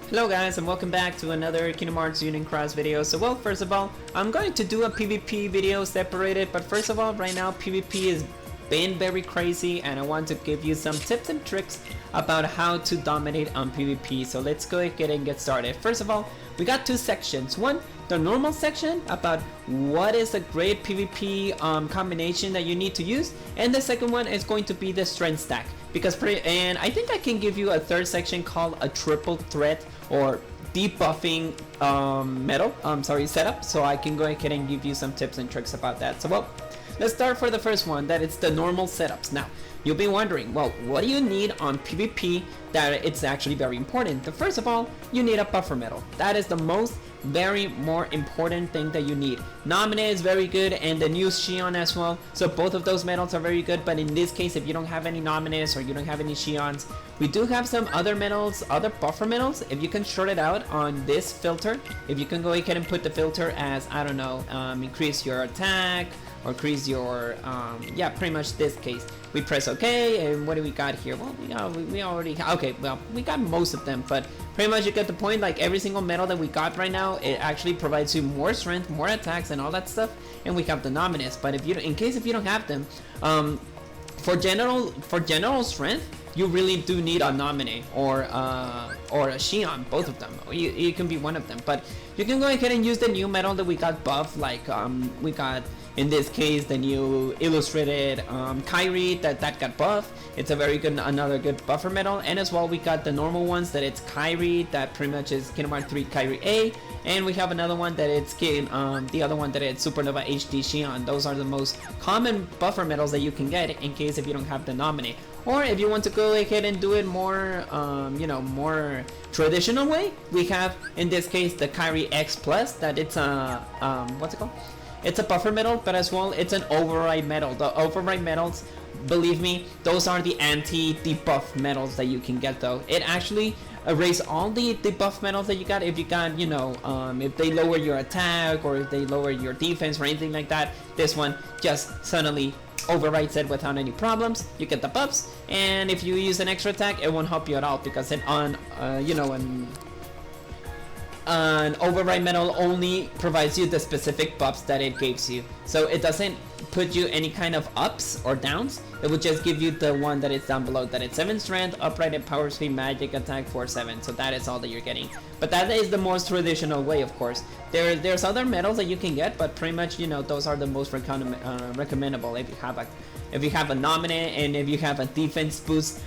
Hello guys, and welcome back to another Kingdom Hearts Union Cross video. So well, first of all, I'm going to do a PvP video separated, but first of all, right now PvP is been very crazy and I want to give you some tips and tricks about how to dominate on PvP. So let's go ahead and get started. First of all, we got two sections. One, the normal section about what is a great PvP combination that you need to use, and the second one is going to be the strength stack. And I think I can give you a third section called a triple threat or debuffing setup, so I can go ahead and give you some tips and tricks about that. So well, let's start for the first one, that it's the normal setups. Now, you'll be wondering, well, what do you need on PvP that it's actually very important? First of all, you need a buffer medal. That is the more important thing that you need. Nominee is very good, and the new Xion as well. So both of those medals are very good, but in this case, if you don't have any Nominees or you don't have any Xions, we do have some other medals, other buffer medals. If you can sort it out on this filter, if you can go ahead and put the filter as, I don't know, increase your attack, or increase your yeah, pretty much this case. We press OK, and what do we got here? Well, we already okay, well, we got most of them, but pretty much you get the point. Like every single medal that we got right now, it actually provides you more strength, more attacks, and all that stuff. And we have the Nominees, but if you don't have them, for general strength, you really do need a Nominee or a Xion, both of them. You can be one of them, but you can go ahead and use the new medal that we got buff. Like we got, in this case, the new illustrated Kyrie that got buff. It's a very good, another good buffer medal. And as well, we got the normal ones that it's Kyrie, that pretty much is Kingdom Hearts 3 Kyrie A. And we have another one that it's the other one that it's Supernova HD Xion. Those are the most common buffer medals that you can get in case if you don't have the Nominee. Or if you want to go ahead and do it more, more traditional way, we have in this case the Kyrie X Plus. That it's a what's it called? It's a buffer medal, but as well it's an override medal. The override medals, believe me, those are the anti-debuff medals that you can get though. It actually erase all the debuff medals that you got. If you got, if they lower your attack or if they lower your defense or anything like that, this one just suddenly overrides it without any problems. You get the buffs, and if you use an extra attack, it won't help you at all, because it an override medal only provides you the specific buffs that it gives you. So it doesn't put you any kind of ups or downs. It will just give you the one that is down below, that it's 7 strength, upright and power speed, magic attack 4-7. So that is all that you're getting. But that is the most traditional way, of course. There's other medals that you can get, but pretty much, those are the most recommendable if you have a Nominee and if you have a defense boost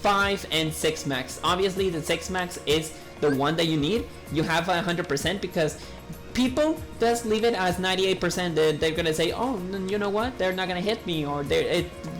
5 and 6 max. Obviously the 6 max is the one that you need. You have 100%, because people just leave it as 98%. They're gonna say, oh, you know what, they're not gonna hit me, or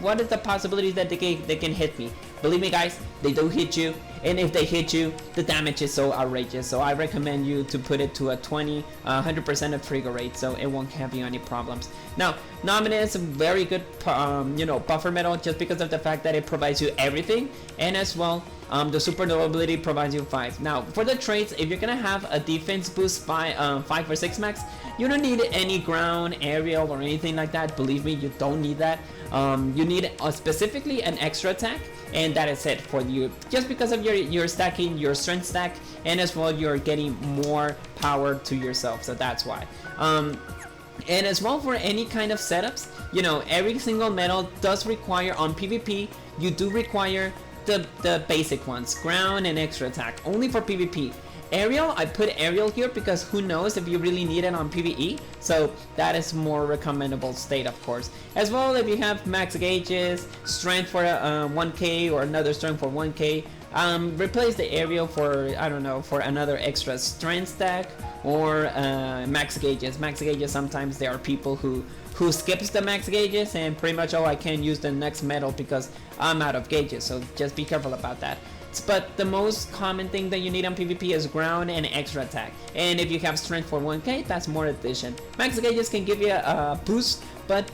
what is the possibility that they can hit me? Believe me guys, they do hit you, and if they hit you, the damage is so outrageous. So I recommend you to put it to a 100% of trigger rate, so it won't have you any problems. Now, Nominee is a very good buffer medal, just because of the fact that it provides you everything, and as well the supernova ability provides you 5. Now for the traits, if you're gonna have a defense boost by 5 or 6 max, you don't need any ground, aerial, or anything like that. Believe me, you don't need that. You need specifically an extra attack, and that is it for you, just because of your stacking, your strength stack, and as well you're getting more power to yourself, so that's why. And as well, for any kind of setups, every single medal does require, on PvP, you do require the basic ones, ground and extra attack, only for PvP. Ariel, I put Ariel here because who knows if you really need it on PvE, so that is more recommendable state, of course. As well, if you have max gauges, strength for 1k or another strength for 1k, replace the Ariel for, I don't know, for another extra strength stack, or max gauges. Max gauges, sometimes there are people who skips the max gauges and pretty much, oh, I can't use the next medal because I'm out of gauges, so just be careful about that. But the most common thing that you need on PvP is ground and extra attack, and if you have strength for 1k, that's more addition. Max gauges can give you a boost, but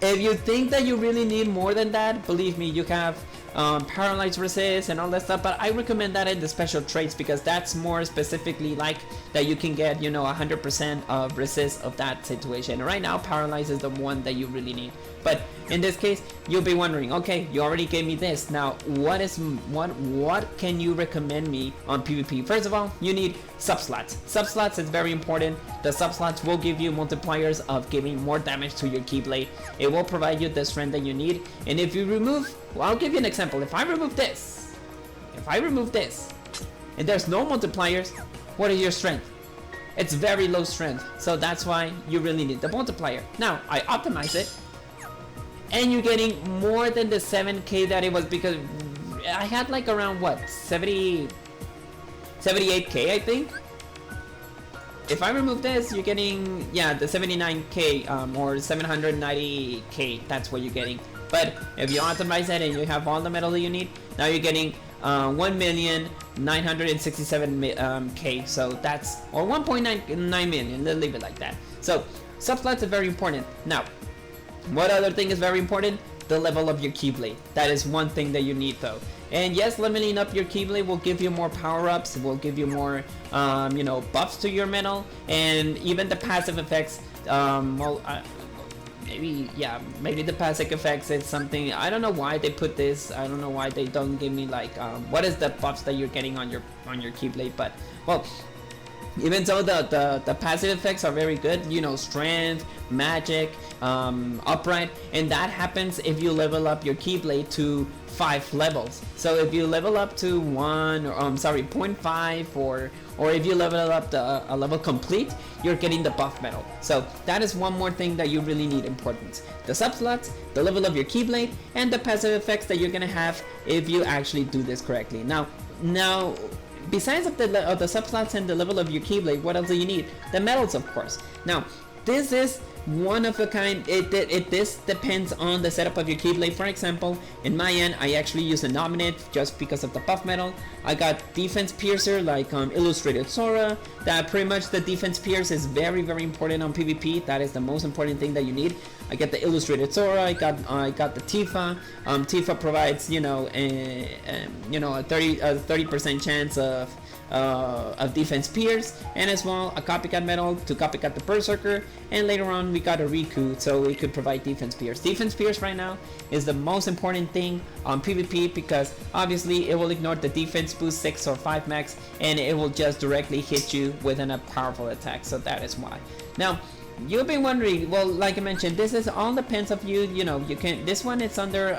if you think that you really need more than that, believe me, you have paralyze resist and all that stuff, but I recommend that in the special traits because that's more specifically like that you can get, you know, 100% of resist of that situation. Right now, paralyze is the one that you really need. But in this case, you'll be wondering, okay, you already gave me this. Now, what can you recommend me on PvP? First of all, you need subslots. Subslots is very important. The subslots will give you multipliers of giving more damage to your Keyblade. It will provide you the strength that you need. And if you remove, well, I'll give you an example. If I remove this, and there's no multipliers, what is your strength? It's very low strength. So that's why you really need the multiplier. Now, I optimize it, and you're getting more than the 7k that it was, because I had like around what, 78k I think. If I remove this, you're getting, yeah, the 79k or 790k, that's what you're getting. But if you optimize it and you have all the metal that you need, now you're getting 1,967,000k, so that's, or 1.9 million, let's leave it like that. So subslots are very important. Now, what other thing is very important? The level of your Keyblade. That is one thing that you need though. And yes, leveling up your Keyblade will give you more power-ups, it will give you more, you know, buffs to your metal, and even the passive effects, maybe the passive effects is something, I don't know why they put this, I don't know why they don't give me like, what is the buffs that you're getting on your Keyblade, but, well, even though the passive effects are very good, you know, strength, magic, upright, and that happens if you level up your Keyblade to 5 levels. So if you level up to 0.5 or if you level up a level complete, you're getting the buff metal. So that is one more thing that you really need importance. The subslots, the level of your Keyblade, and the passive effects that you're gonna have if you actually do this correctly. Now, besides of the subslots and the level of your Keyblade, what else do you need? The metals, of course. Now, this is one of a kind. This depends on the setup of your Keyblade. For example, in my end, I actually use a Nominee just because of the buff metal. I got defense piercer like Illustrated Sora. That pretty much the defense pierce is very important on PvP. That is the most important thing that you need. I get the Illustrated Sora. I got the Tifa. Tifa provides, you know, a 30% chance of defense pierce, and as well a copycat metal to copycat the Berserker, and later on we got a Riku, so it could provide defense pierce. Defense pierce right now is the most important thing on PvP because obviously it will ignore the defense boost 6 or 5 max, and it will just directly hit you with a powerful attack. So that is why. Now, you've been wondering, well, like I mentioned, this is all depends of you. You know, you can, this one it's under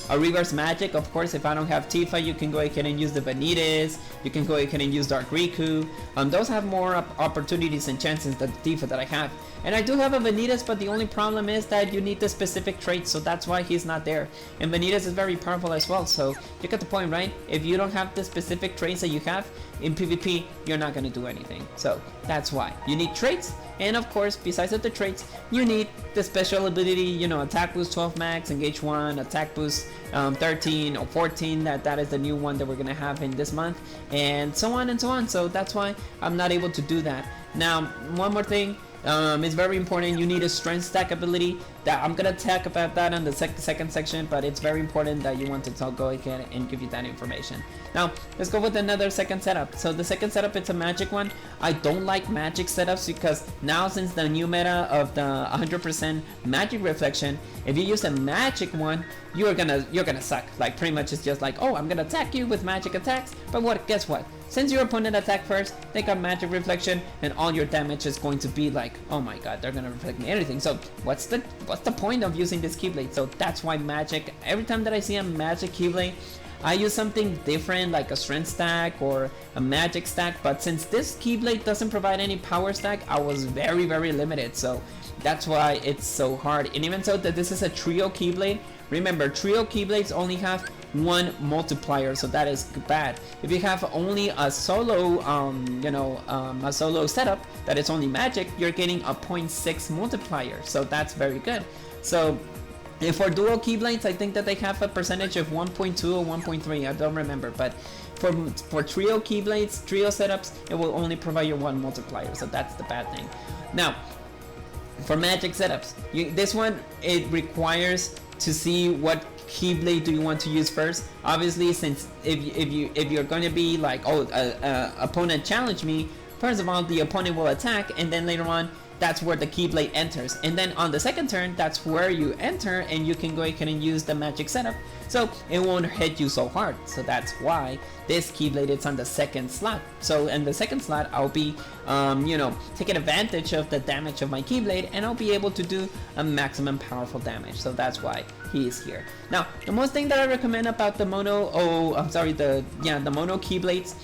a reverse magic. Of course, if I don't have Tifa, you can go ahead and use the Vanitas. You can go ahead and use Dark Riku. Those have more opportunities and chances than the Tifa that I have. And I do have a Vanitas, but the only problem is that you need the specific traits, so that's why he's not there. And Vanitas is very powerful as well, so you get the point, right? If you don't have the specific traits that you have in PvP, you're not gonna do anything. So that's why you need traits. And of course, besides of the traits, you need the special ability, you know, attack boost 12 max, engage 1, attack boost 13 or 14, that is the new one that we're gonna have in this month, and so on and so on. So that's why I'm not able to do that. Now, one more thing, it's very important, you need a strength stack ability. That I'm gonna talk about that in the second section, but it's very important that you want to go ahead and give you that information. Now, let's go with another second setup. So the second setup, it's a magic one. I don't like magic setups because now, since the new meta of the 100% magic reflection, if you use a magic one, you're gonna suck. Like, pretty much it's just like, oh, I'm gonna attack you with magic attacks, but guess what? Since your opponent attacked first, they got magic reflection, and all your damage is going to be like, oh my god, they're gonna reflect me anything. So what's the point of using this Keyblade? So that's why magic, every time that I see a magic Keyblade, I use something different like a strength stack or a magic stack, but since this Keyblade doesn't provide any power stack, I was very limited. So that's why it's so hard. And even so that this is a trio Keyblade, remember, trio Keyblades only have one multiplier, so that is bad. If you have only a solo a solo setup that is only magic, you're getting a 0.6 multiplier, so that's very good. So if for dual Keyblades, I think that they have a percentage of 1.2 or 1.3, I don't remember, but for trio Keyblades, trio setups, it will only provide you one multiplier, so that's the bad thing. Now, for magic setups, this one, it requires to see what Keyblade do you want to use first? Obviously, since if you're going to be like, oh, opponent challenge me, first of all, the opponent will attack, and then later on, that's where the Keyblade enters. And then on the second turn, that's where you enter, and you can go ahead and use the magic setup, so it won't hit you so hard. So that's why this Keyblade is on the second slot. So in the second slot, I'll be, you know, taking advantage of the damage of my Keyblade, and I'll be able to do a maximum powerful damage. So that's why he is here. Now, the most thing that I recommend about the mono, the mono Keyblades,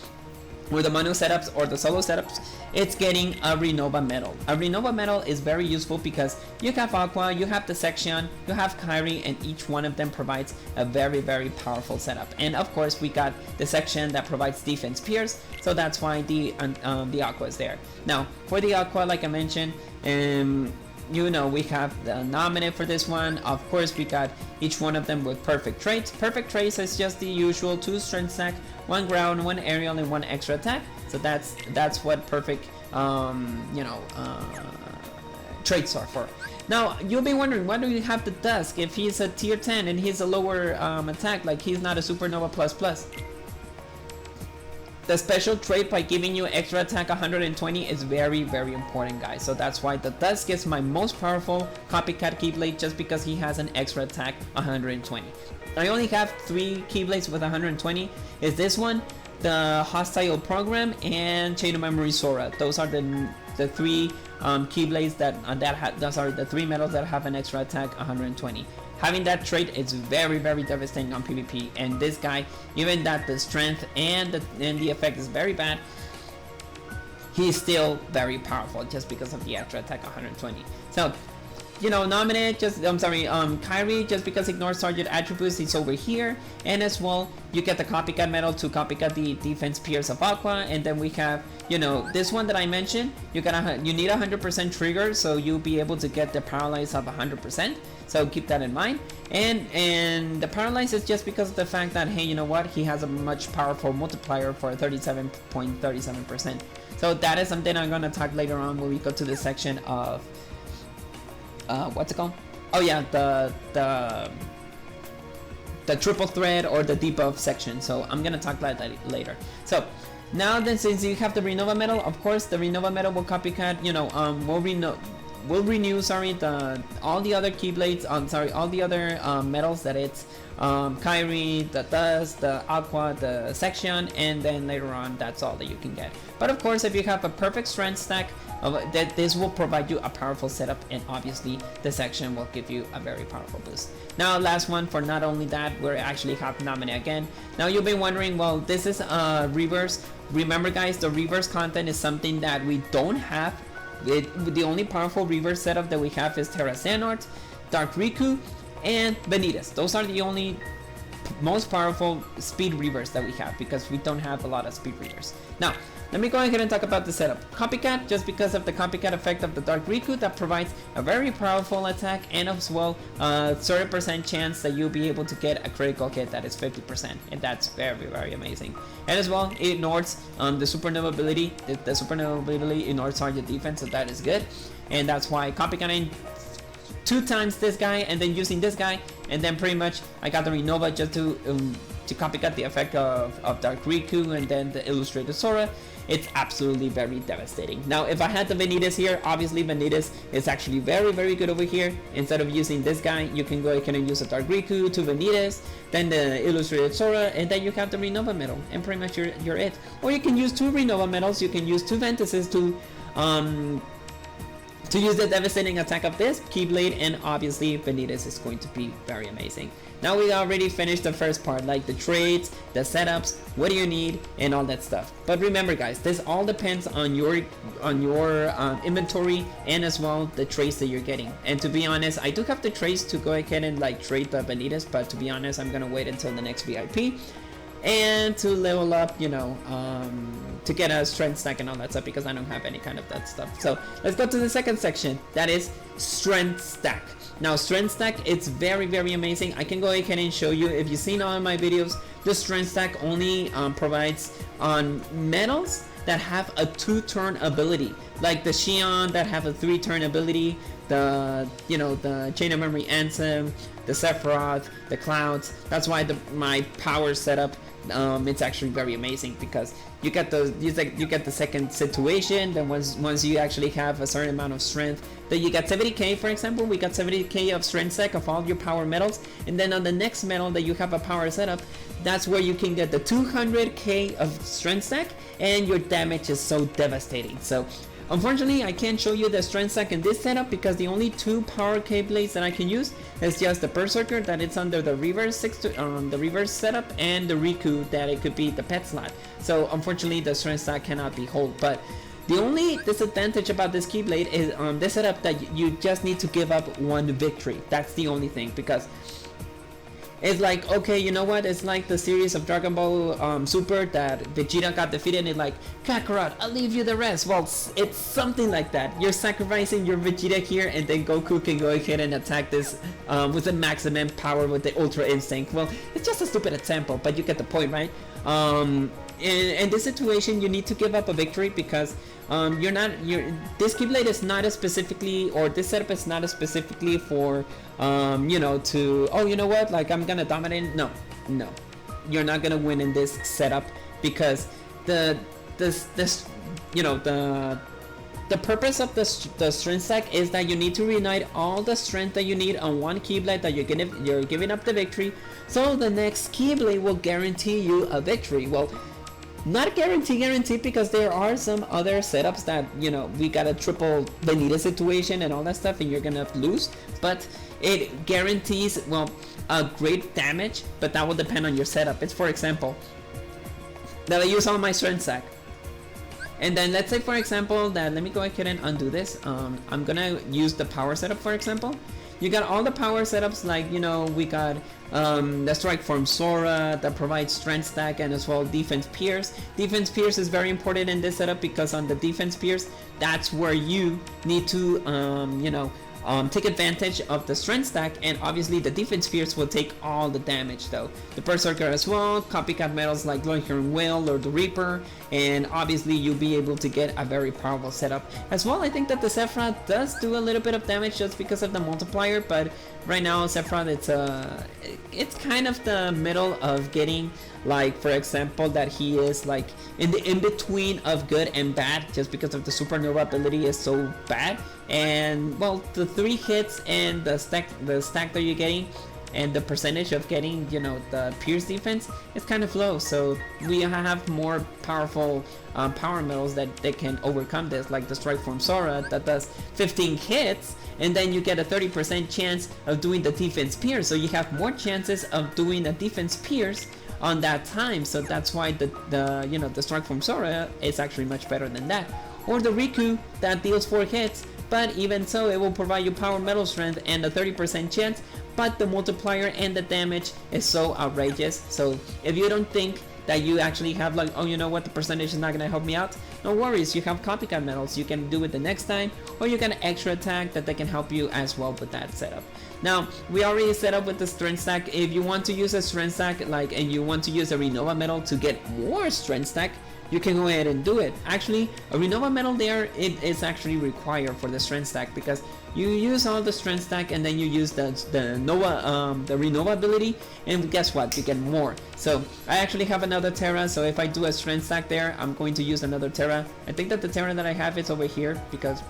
or the mono setups or the solo setups, it's getting a Renova medal. A Renova medal is very useful because you have Aqua, you have the Section, you have Kyrie, and each one of them provides a very, very powerful setup. And of course, we got the Section that provides defense pierce, so that's why the Aqua is there. Now, for the Aqua, like I mentioned, you know, we have the Nominee for this one. Of course, we got each one of them with perfect traits. Perfect traits is just the usual 2 strength stack, 1 ground, 1 aerial, and 1 extra attack. So that's what perfect traits are for. Now, you'll be wondering, why do you have the Dusk if he's a tier 10 and he's a lower attack, like he's not a Supernova plus? The special trait by giving you extra attack 120 is very, very important, guys. So that's why the Dusk is my most powerful copycat Keyblade, just because he has an extra attack 120. I only have 3 Keyblades with 120. Is this one, the Hostile Program, and Chain of Memory Sora. Those are the 3 Keyblades the 3 medals that have an extra attack 120. Having that trait is very, very devastating on PvP, and this guy, even that the strength and the effect is very bad, he's still very powerful just because of the extra attack 120. So, you know, Nominee, Kyrie, just because ignores target attributes, he's over here. And as well, you get the copycat medal to copycat the defense pierce of Aqua. And then we have, you know, this one that I mentioned, you need 100% trigger, so you'll be able to get the paralyze of 100%. So keep that in mind. And the paralyze is just because of the fact that, hey, you know what, he has a much powerful multiplier for 37.37%. So that is something I'm gonna talk later on when we go to the section of what's it called? Oh yeah, the triple thread or the debuff section. So I'm gonna talk about that later. So now then, since you have the Renova medal, of course the Renova medal will copycat, you know, will renew all the other Keyblades, all the other medals that it's Kyrie, the Dust, the Aqua, the Section, and then later on that's all that you can get. But of course, if you have a perfect strength stack, this will provide you a powerful setup, and obviously the Section will give you a very powerful boost. Now, last one, for not only that, we actually have Nominee again. Now you'll be wondering, well, this is reverse. Remember guys, the reverse content is something that we don't have. The only powerful reverse setup that we have is Terra Xehanort, Dark Riku, and Vanitas. Those are the only most powerful speed reverse that we have, because we don't have a lot of speed reverse. Now, let me go ahead and talk about the setup. Copycat, just because of the copycat effect of the Dark Riku, that provides a very powerful attack, and as well 30% chance that you'll be able to get a critical hit that is 50%, and that's very, very amazing. And as well, it ignores the Supernova ability. The Supernova ability ignores target defense, so that is good. And that's why copycatting 2 times this guy and then using this guy, and then pretty much I got the Renova just to copycat the effect of Dark Riku and then the Illustrated Sora. It's absolutely very devastating. Now, if I had the Vanitas here, obviously Vanitas is actually very, very good over here. Instead of using this guy, you can go ahead and use a Dark Riku, 2 Vanitas, then the Illustrated Sora, and then you have the Renova medal, and pretty much you're it. Or you can use 2 Renova medals, you can use 2 Vanitas to use the devastating attack of this Keyblade, and obviously Vanitas is going to be very amazing. Now we already finished the first part, like the trades, the setups, what do you need, and all that stuff. But remember guys, this all depends on your inventory, and as well the trades that you're getting. And to be honest, I do have the trades to go ahead and like trade the Vanitas, but to be honest, I'm gonna wait until the next VIP and to level up, you know, to get a strength stack and all that stuff, because I don't have any kind of that stuff. So let's go to the second section, that is strength stack. Now strength stack, it's very, very amazing. I can go ahead and show you. If you've seen all of my videos, the strength stack only provides on medals that have a 2-turn ability, like the Xion that have a 3-turn ability, the the Chain of Memory Anthem, the Sephiroth, the Clouds. That's why my power setup, it's actually very amazing, because you get the second situation. Then once you actually have a certain amount of strength, then you get 70k. For example, we got 70k of strength stack of all your power medals, and then on the next medal that you have a power setup, that's where you can get the 200k of strength stack, and your damage is so devastating. So unfortunately, I can't show you the strength stack in this setup, because the only 2 power Keyblades that I can use is just the Berserker that it's under the reverse the reverse setup, and the Riku that it could be the pet slot. So unfortunately, the strength stack cannot be hold. But the only disadvantage about this Keyblade is this setup, that you just need to give up 1 victory. That's the only thing, because it's like, okay, you know what? It's like the series of Dragon Ball Super that Vegeta got defeated, and it's like, Kakarot, I'll leave you the rest. Well, it's something like that. You're sacrificing your Vegeta here, and then Goku can go ahead and attack this with the maximum power with the Ultra Instinct. Well, it's just a stupid example, but you get the point, right? In this situation, you need to give up a victory, because this Keyblade is not as specifically, or this setup is not as specifically for you know what, like, I'm gonna dominate. No, you're not gonna win in this setup, because the purpose of the strength stack is that you need to reunite all the strength that you need on one Keyblade that you're giving up the victory, so the next Keyblade will guarantee you a victory. Well, not guarantee, because there are some other setups that, we got a triple Benita situation and all that stuff, and you're gonna lose, but it guarantees, well, a great damage, but that will depend on your setup. It's, for example, that I use all my strength stack, and then let's say, for example, that, let me go ahead and undo this. I'm gonna use the power setup, for example. You got all the power setups, like, we got the Strike Form Sora that provides strength stack, and as well Defense Pierce. Defense Pierce is very important in this setup, because on the Defense Pierce, that's where you need to take advantage of the strength stack, and obviously the Defense Pierce will take all the damage though. The Berserker as well, copycat medals like Longhair Whale or the Reaper, and obviously you'll be able to get a very powerful setup. As well, I think that the Sephiroth does do a little bit of damage just because of the multiplier, but right now Sephiroth, it's kind of the middle of getting, like, for example, that he is like in the in-between of good and bad, just because of the supernova ability is so bad. And well, the 3 hits and the stack that you're getting, and the percentage of getting, the Pierce defense is kind of low. So we have more powerful power medals that they can overcome this, like the Strike Form Sora that does 15 hits, and then you get a 30% chance of doing the Defense Pierce. So you have more chances of doing a Defense Pierce on that time. So that's why the Strike Form Sora is actually much better than that. Or the Riku that deals 4 hits, but even so, it will provide you power metal strength and a 30% chance, but the multiplier and the damage is so outrageous. So if you don't think that you actually have, like, oh, you know what, the percentage is not gonna help me out, no worries, you have copycat medals. You can do it the next time, or you get an extra attack that they can help you as well with that setup. Now, we already set up with the strength stack. If you want to use a strength stack, and you want to use a Renova medal to get more strength stack, you can go ahead and do it. Actually, a Renova medal there, it is actually required for the strength stack, because you use all the strength stack and then you use the Renova ability, and guess what? You get more. So I actually have another Terra, so if I do a strength stack there, I'm going to use another Terra. I think that the Terra that I have is over here, because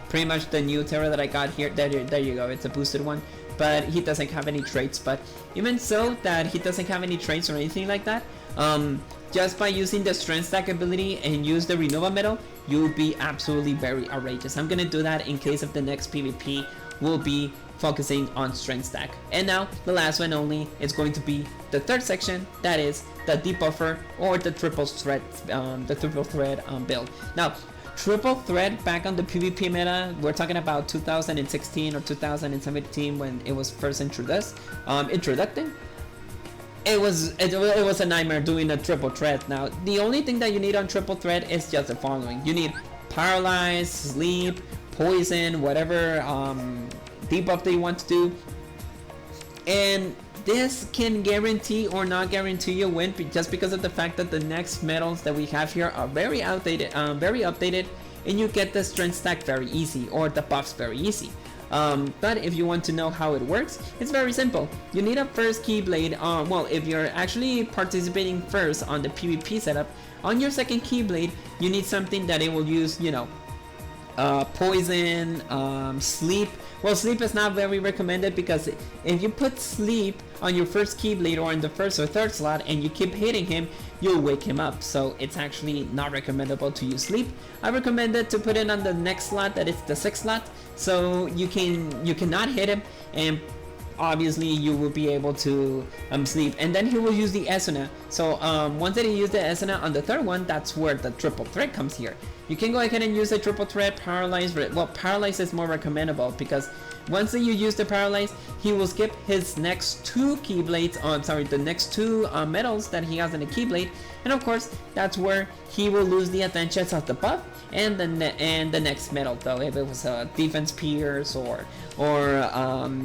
pretty much the new Terra that I got here, there you go, it's a boosted one, but he doesn't have any traits. But even so, that he doesn't have any traits or anything like that, just by using the strength stack ability and use the Renova medal, you'll be absolutely very outrageous. I'm gonna do that in case of the next PvP. We'll be focusing on strength stack. And now the last one only is going to be the third section, that is the debuffer or the triple threat build. Now, triple threat back on the PvP meta, we're talking about 2016 or 2017 when it was first introduced. It was a nightmare doing a triple threat. Now, the only thing that you need on triple threat is just the following. You need paralyze, sleep, poison, whatever debuff that you want to do. And this can guarantee or not guarantee you a win, just because of the fact that the next medals that we have here are very outdated, very updated, and you get the strength stack very easy, or the buffs very easy. But if you want to know how it works, it's very simple. You need a first Keyblade. Well, if you're actually participating first on the PvP setup, on your second Keyblade, you need something that it will use, you know, poison, sleep. Well, sleep is not very recommended, because if you put sleep on your first Keyblade or in the first or third slot and you keep hitting him, you'll wake him up. So it's actually not recommendable to use sleep. I recommend it to put it on the next slot, that is the 6th slot, so you cannot hit him, and obviously you will be able to sleep, and then he will use the Esuna. So once that he used the Esuna on the 3rd one, that's where the triple threat comes here. You can go ahead and use the triple threat, paralyze. Well, paralyze is more recommendable, because once that you use the paralyze, he will skip his next 2 Keyblades, the next 2 medals that he has in the Keyblade, and of course that's where he will lose the advantage of the buff and the next medal, though, if it was a defense pierce or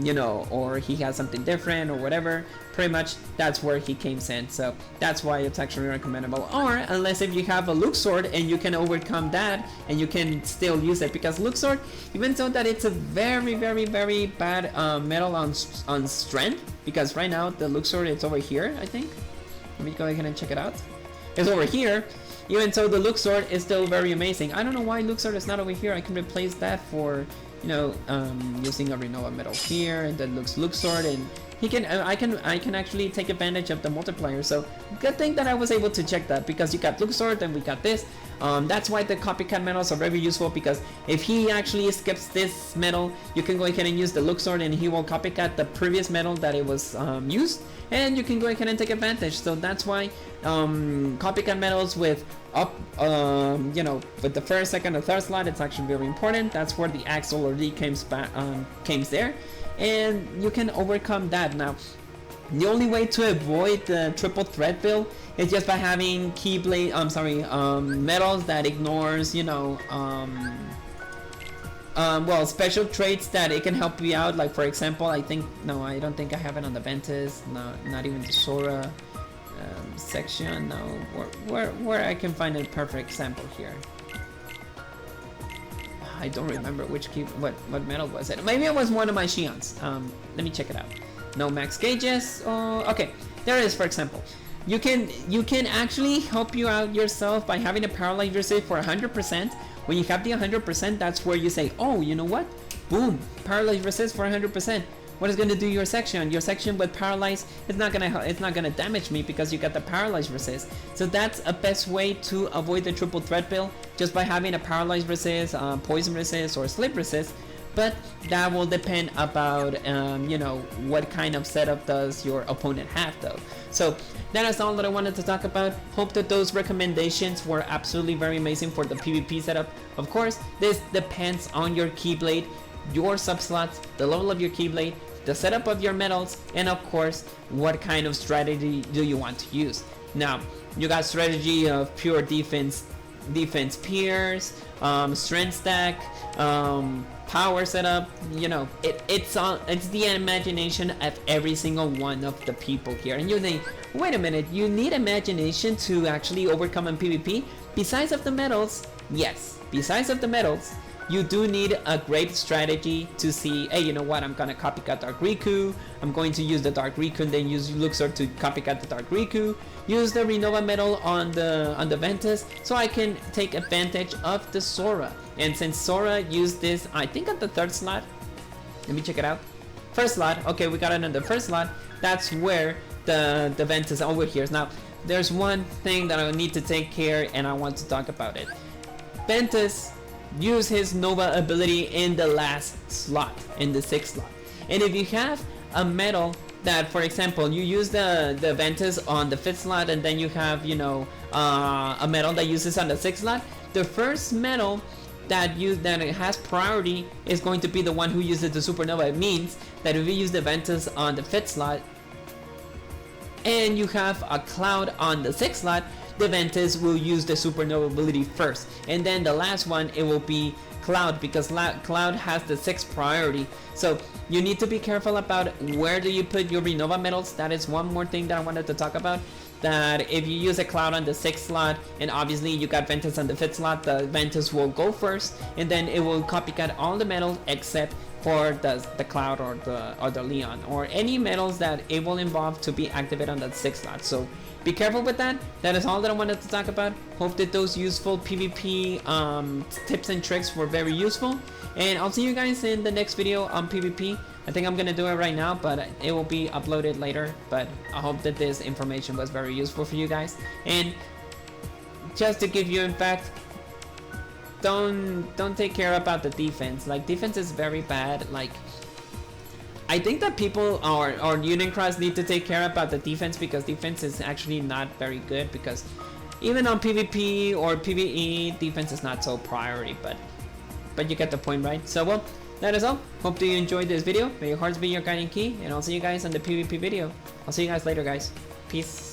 you know, or he has something different or whatever. Pretty much that's where he came in, so that's why it's actually recommendable. Or unless if you have a Luxord and you can overcome that and you can still use it, because Luxord, even though that it's a very bad medal on strength, because right now the Luxord is over here, I think. Let me go ahead and check it out. It's over here. Even so, the Luxord is still very amazing. I don't know why Luxord is not over here. I can replace that for, you know, using a Renova medal here, and then Luxord, and he can I can actually take advantage of the multiplier. So good thing that I was able to check that, because you got Luxord and we got this. That's why the copycat medals are very useful, because if he actually skips this medal, you can go ahead and use the Luxord and he will copycat the previous medal that it was used, and you can go ahead and take advantage. So that's why copycat medals with you know, with the 1st, 2nd, or 3rd slot, it's actually very important. That's where the Axel or D comes there, and you can overcome that. Now, the only way to avoid the triple threat build is just by having Keyblade, medals that ignores, you know, well, special traits that it can help you out. Like, for example, I don't think I have it on the Ventus, no, not even the Sora section. No, where I can find a perfect example here. I don't remember what medal was it. Maybe it was one of my Xions. Let me check it out. No max gauges. Okay, there it is. For example, you can actually help you out yourself by having a paralyze resist for 100%. When you have the 100%, that's where you say, oh, you know what? Boom, paralyze resist for 100%. What is going to do your section? Your section with paralyze, it's not gonna damage me, because you got the paralyze resist. So that's a best way to avoid the triple threat build, just by having a paralyze resist, poison resist, or sleep resist. But that will depend about you know, what kind of setup does your opponent have, though. So that is all that I wanted to talk about. Hope that those recommendations were absolutely very amazing for the PvP setup. Of course, this depends on your Keyblade, your subslots, the level of your Keyblade, the setup of your medals, and of course, what kind of strategy do you want to use. Now, you got strategy of pure defense pierce, strength stack, power setup. You know, it's the imagination of every single one of the people here. And you think, wait a minute, you need imagination to actually overcome in PvP? Besides of the medals, yes, besides of the medals, you do need a great strategy to see, hey, you know what, I'm gonna copycat Dark Riku, I'm going to use the Dark Riku and then use Luxor to copycat the Dark Riku, use the Renova medal on the Ventus, so I can take advantage of the Sora. And since Sora used this, I think at the 3rd slot, let me check it out, 1st slot, okay, we got it on the 1st slot, that's where the Ventus over here is. Now, there's one thing that I need to take care, and I want to talk about it. Ventus use his Nova ability in the last slot, in the 6th slot. And if you have a medal that, for example, you use the Ventus on the 5th slot, and then you have, you know, a medal that uses on the 6th slot, the first medal that has priority is going to be the one who uses the Supernova. It means that if you use the Ventus on the 5th slot and you have a Cloud on the 6th slot, the Ventus will use the Supernova ability first, and then the last one, it will be Cloud, because Cloud has the 6th priority. So you need to be careful about where do you put your Renova medals. That is one more thing that I wanted to talk about. that if you use a Cloud on the 6th slot, and obviously you got Ventus on the 5th slot, the Ventus will go first, and then it will copycat all the medals except for the Cloud or the Leon, or any medals that it will involve to be activated on that 6th slot. So be careful with that. That is all that I wanted to talk about. Hope that those useful PvP tips and tricks were very useful, and I'll see you guys in the next video on PvP. I think I'm gonna do it right now, but it will be uploaded later. But I hope that this information was very useful for you guys. And just to give you, in fact, don't take care about the defense. Like, defense is very bad. Like, I think that people or Unicross need to take care about the defense, because defense is actually not very good, because even on PvP or PvE, defense is not so priority, but you get the point, right? So, well, that is all. Hope that you enjoyed this video. May your hearts be your guiding key, and I'll see you guys on the PvP video. I'll see you guys later, guys. Peace.